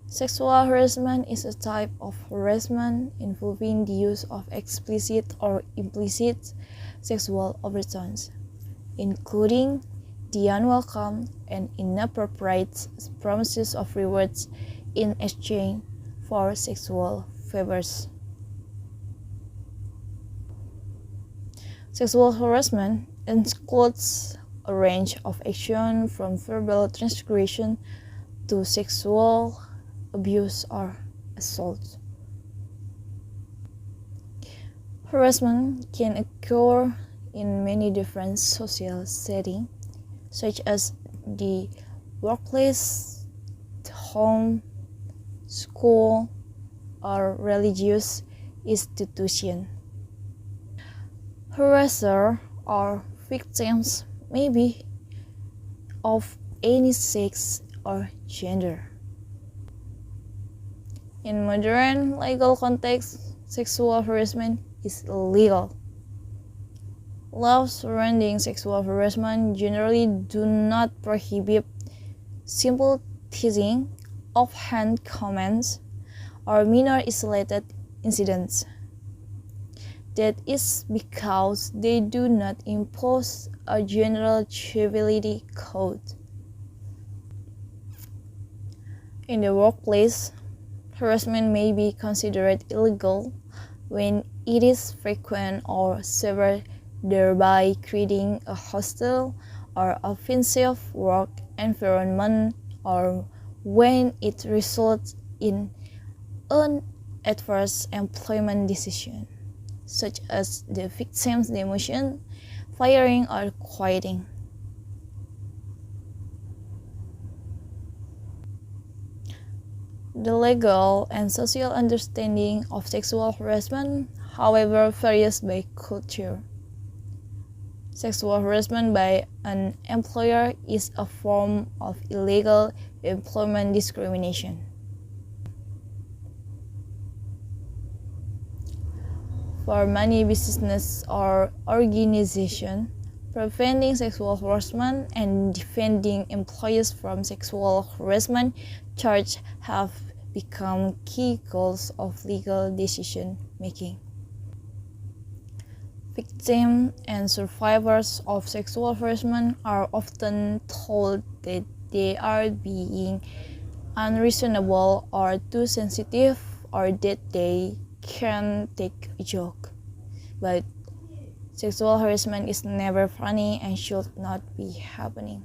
Sexual harassment is a type of harassment involving the use of explicit or implicit sexual overtones, including the unwelcome and inappropriate promises of rewards in exchange for sexual favors. Sexual harassment includes a range of action from verbal transgression to sexual abuse or assault. Harassment can occur in many different social settings, such as the workplace, home, school, or religious institution. Harassers or victims may be of any sex or gender. In modern legal context, sexual harassment is illegal. Laws surrounding sexual harassment generally do not prohibit simple teasing, offhand comments, or minor isolated incidents. That is because they do not impose a general civility code. In the workplace, harassment may be considered illegal when it is frequent or severe, thereby creating a hostile or offensive work environment, or when it results in an adverse employment decision, such as the victim's demotion, firing, or quitting. The legal and social understanding of sexual harassment, however, varies by culture. Sexual harassment by an employer is a form of illegal employment discrimination. For many businesses or organizations, preventing sexual harassment and defending employees from sexual harassment charges have become key goals of legal decision making. Victims and survivors of sexual harassment are often told that they are being unreasonable or too sensitive, or that they can take a joke. But sexual harassment is never funny and should not be happening.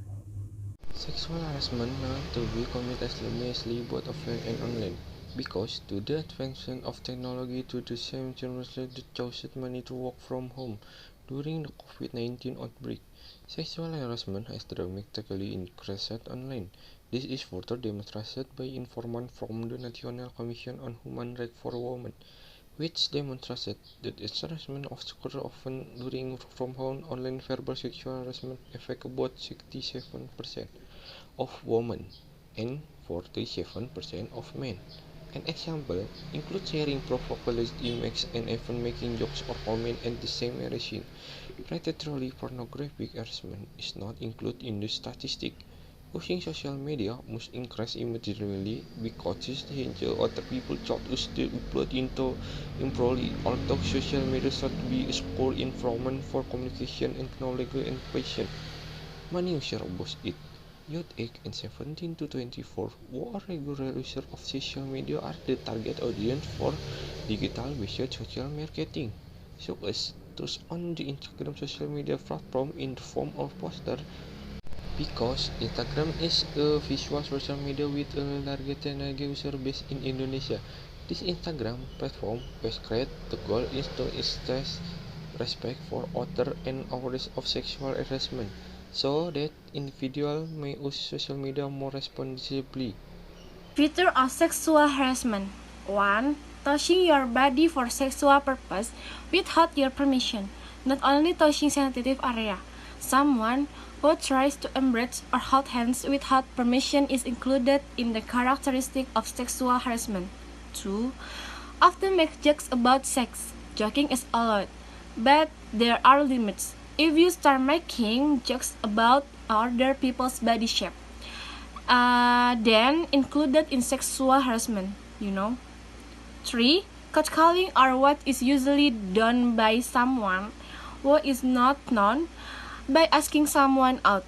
Sexual harassment now to be committed simultaneously both offline and online, because to the advancement of technology to the same generation that chose many to work from home during the COVID-19 outbreak. Sexual harassment has dramatically increased online. This is further demonstrated by information from the National Commission on Human Rights for Women, which demonstrated that harassment occurs often during work from home. Online verbal sexual harassment affects about 67% of women and 47% of men. An example includes sharing provocative images and even making jokes or comments at the same narration. Predatory pornographic harassment is not included in the statistic. Using social media must increase immediately because this danger other people choose to upload into improperly. Although social media should be a core environment for communication and knowledge and passion, many users abuse it. Youth aged 17 to 24 who are regular users of social media are the target audience for digital-based social marketing, such as those on the Instagram social media platform in the form of poster. Because Instagram is a visual social media with a large target user base in Indonesia, this Instagram platform was created. The goal is to establish respect for author and authors of sexual harassment, so that individuals may use social media more responsibly. Feature of sexual harassment. 1. Touching your body for sexual purpose without your permission. Not only touching sensitive area. Someone who tries to embrace or hold hands without permission is included in the characteristic of sexual harassment. 2. Often make jokes about sex. Joking is allowed, but there are limits. If you start making jokes about other people's body shape, then included in sexual harassment, 3. Catcalling are what is usually done by someone who is not known by asking someone out,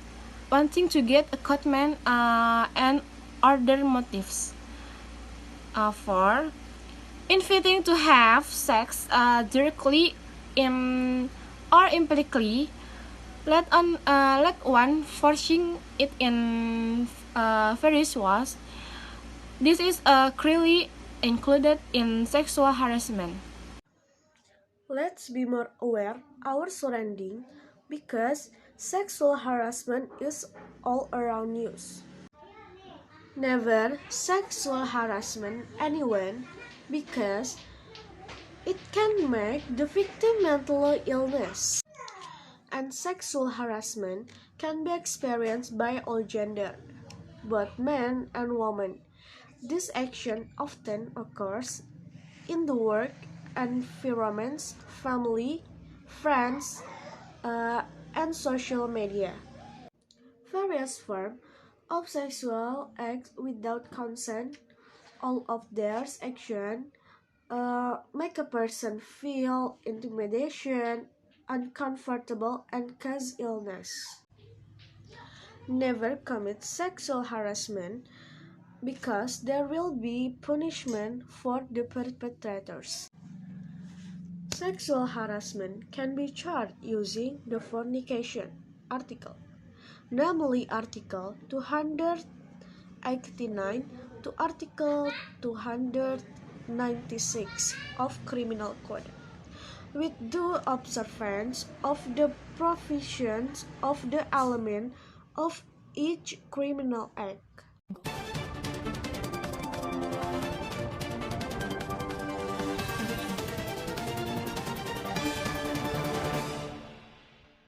wanting to get a commitment and other motives. 4. Inviting to have sex directly or implicitly, let one forcing it in various ways. This is clearly included in sexual harassment. Let's be more aware our surrounding because sexual harassment is all around us. Never sexual harassment anyone because it can make the victim mentally illness. And sexual harassment can be experienced by all gender, both men and women. This action often occurs in the work environments, family, friends, and social media. Various forms of sexual acts without consent, all of their action make a person feel intimidation, uncomfortable, and cause illness. Never commit sexual harassment because there will be punishment for the perpetrators. Sexual harassment can be charged using the fornication article, namely Article 289 to Article 296 of Criminal Code, with due observance of the provisions of the element of each criminal act.